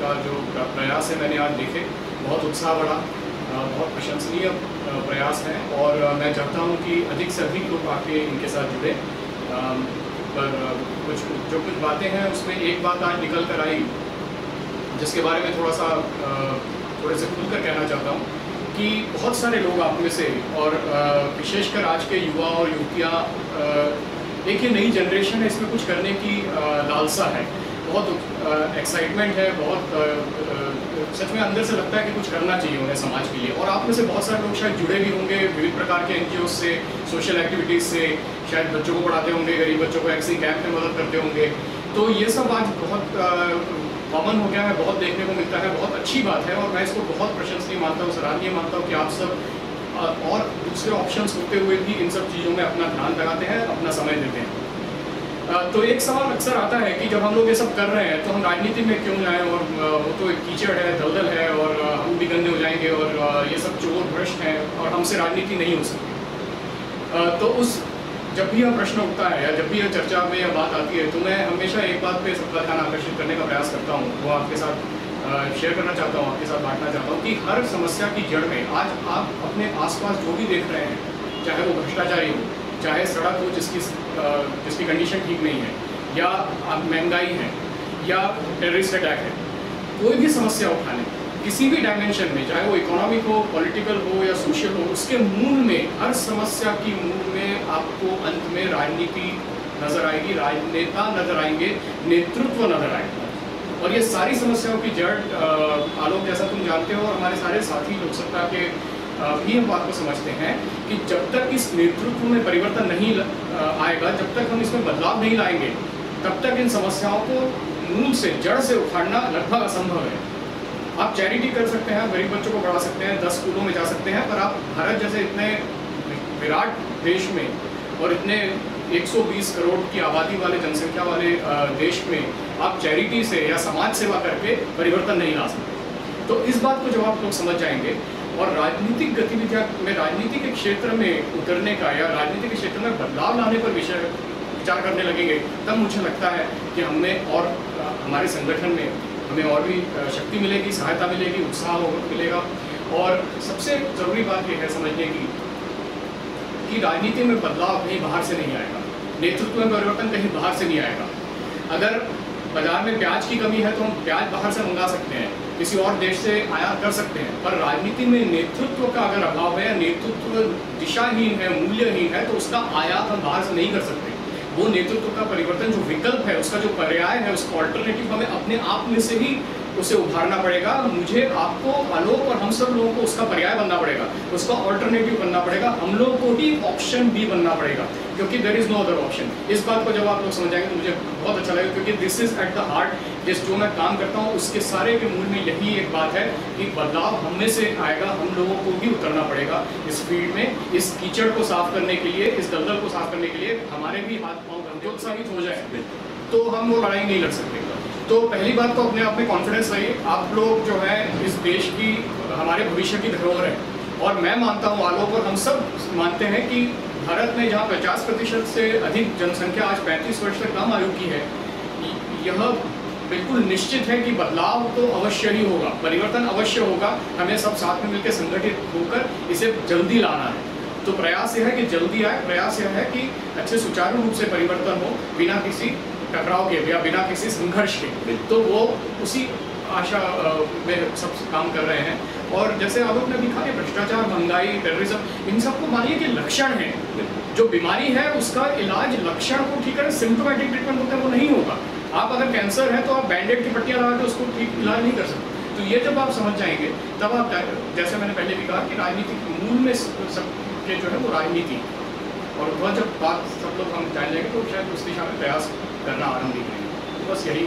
का जो प्रयास है मैंने आज देखे, बहुत उत्साह बढ़ा, बहुत प्रशंसनीय प्रयास है और मैं चाहता हूँ कि अधिक से अधिक लोग आके इनके साथ जुड़े। पर कुछ बातें हैं उसमें एक बात आज निकल कर आई जिसके बारे में थोड़े से खुलकर कहना चाहता हूँ कि बहुत सारे लोग आप में से और विशेषकर आज के युवा और युवतियाँ, एक ये नई जनरेशन है, इसमें कुछ करने की लालसा है, बहुत एक्साइटमेंट है, बहुत सच में अंदर से लगता है कि कुछ करना चाहिए उन्हें समाज के लिए। और आप में से बहुत सारे लोग शायद जुड़े भी होंगे विविध प्रकार के NGOs से, सोशल एक्टिविटीज़ से, शायद बच्चों को पढ़ाते होंगे, गरीब बच्चों को एक्सी कैंप में मदद करते होंगे। तो ये सब आज बहुत कॉमन हो गया है, बहुत देखने को मिलता है, बहुत अच्छी बात है और मैं इसको बहुत प्रशंसनीय मानता हूँ, सराहनीय मानता हूँ कि आप सब और दूसरे ऑप्शंस होते हुए भी इन सब चीज़ों में अपना ध्यान लगाते हैं, अपना समय देते हैं। तो एक सवाल अक्सर आता है कि जब हम लोग ये सब कर रहे हैं तो हम राजनीति में क्यों जाएं, और वो तो एक कीचड़ है, दलदल है और हम भी गंदे हो जाएंगे और ये सब चोर भ्रष्ट हैं और हमसे राजनीति नहीं हो सकती। तो जब भी यह प्रश्न उठता है या जब भी यह चर्चा में यह बात आती है तो मैं हमेशा एक बात पे सबका ध्यान आकर्षित करने का प्रयास करता हूँ, वो आपके साथ शेयर करना चाहता हूँ, आपके साथ बांटना चाहता हूँ कि हर समस्या की जड़ में आज आप अपने आसपास जो भी देख रहे हैं, चाहे वो भ्रष्टाचारी हो, चाहे सड़क हो जिसकी कंडीशन ठीक नहीं है, या महंगाई है, या टेररिस्ट अटैक है, कोई भी समस्या उठाने किसी भी डायमेंशन में, चाहे वो इकोनॉमिक हो, पॉलिटिकल हो या सोशल हो, उसके मूल में, हर समस्या की मूल में आपको अंत में राजनीति नजर आएगी, राजनेता नजर आएंगे, नेतृत्व नजर आएगा। और ये सारी समस्याओं की जड़, आलोक जैसा तुम जानते हो और हमारे सारे साथी लोकसत्ता के भी हम बात को समझते हैं कि जब तक इस नेतृत्व में परिवर्तन नहीं आएगा, जब तक हम इसमें बदलाव नहीं लाएंगे, तब तक इन समस्याओं को मूल से, जड़ से उखाड़ना लगभग असंभव है। आप चैरिटी कर सकते हैं, गरीब बच्चों को पढ़ा सकते हैं, 10 स्कूलों में जा सकते हैं, पर आप भारत जैसे इतने विराट देश में और इतने 120 करोड़ की आबादी वाले, जनसंख्या वाले देश में आप चैरिटी से या समाज सेवा करके परिवर्तन नहीं ला सकते। तो इस बात को जब आप लोग समझ जाएंगे और राजनीतिक गतिविधियां में, राजनीति के क्षेत्र में उतरने का या राजनीति के क्षेत्र में बदलाव लाने पर विचार करने लगेंगे, तब मुझे लगता है कि हमें और हमारे संगठन में हमें और भी शक्ति मिलेगी, सहायता मिलेगी, उत्साह मिलेगा। और सबसे ज़रूरी बात यह है समझने की कि राजनीति में बदलाव कहीं बाहर से नहीं आएगा, नेतृत्व में परिवर्तन कहीं बाहर से नहीं आएगा। अगर बाजार में प्याज की कमी है तो हम प्याज बाहर से मंगा सकते हैं, किसी और देश से आयात कर सकते हैं, पर राजनीति में नेतृत्व का अगर अभाव है या नेतृत्व दिशाहीन है, मूल्यहीन है, तो उसका आयात हम बाहर से नहीं कर सकते। वो नेतृत्व का परिवर्तन, जो विकल्प है, उसका जो पर्याय है, उसका ऑल्टरनेटिव हमें अपने आप में से ही उसे उभारना पड़ेगा। मुझे, आपको, आलोक और हम सब लोगों को उसका पर्याय बनना पड़ेगा, उसका ऑल्टरनेटिव बनना पड़ेगा, हम लोगों को ही ऑप्शन भी बनना पड़ेगा, क्योंकि there is no other option. इस बात को जब आप लोग समझ जाएंगे तो मुझे बहुत अच्छा लगेगा, क्योंकि this is at the heart, जो मैं काम करता हूँ उसके सारे के मूल में यही एक बात है कि बदलाव हम में से आएगा, हम लोगों को भी उतरना पड़ेगा इस फील्ड में। इस कीचड़ को साफ करने के लिए, इस दलदल को साफ करने के लिए हमारे भी हाथ पांव उत्साहित हो जाए तो हम वो लड़ाई नहीं लड़ सकते। तो पहली बात तो अपने आप में कॉन्फिडेंस रहिए, आप लोग जो है इस देश की, हमारे भविष्य की धरोहर है। और मैं मानता हूँ, आलोक और हम सब मानते हैं कि भारत में जहाँ 50% से अधिक जनसंख्या आज 35 वर्ष से कम आयु की है, यह बिल्कुल निश्चित है कि बदलाव तो अवश्य ही होगा, परिवर्तन अवश्य होगा। हमें सब साथ में मिलकर संगठित होकर इसे जल्दी लाना है। तो प्रयास यह है कि जल्दी आए, प्रयास यह है कि अच्छे सुचारू रूप से परिवर्तन हो, बिना किसी टकराव के या बिना किसी संघर्ष के। तो वो उसी आशा में सब काम कर रहे हैं। और जैसे आलोक ने लिखा कि भ्रष्टाचार, महंगाई, टेररिज्म, इन सबको मानिए कि लक्षण है। जो बीमारी है उसका इलाज लक्षण को ठीक करें, सिम्टोमेटिक ट्रीटमेंट होता है वो नहीं होगा। आप अगर कैंसर है तो आप बैंडेड की पट्टियाँ लगा के उसको ठीक इलाज नहीं कर सकते। तो ये जब आप समझ जाएंगे तब आप, जैसे मैंने पहले भी कहा कि राजनीति के मूल में सब के जो है वो राजनीति, और वह जब बात सब लोग हम जान जाएंगे तो शायद उस दिशा में प्रयास करना आरंभ करेंगे। तो बस यही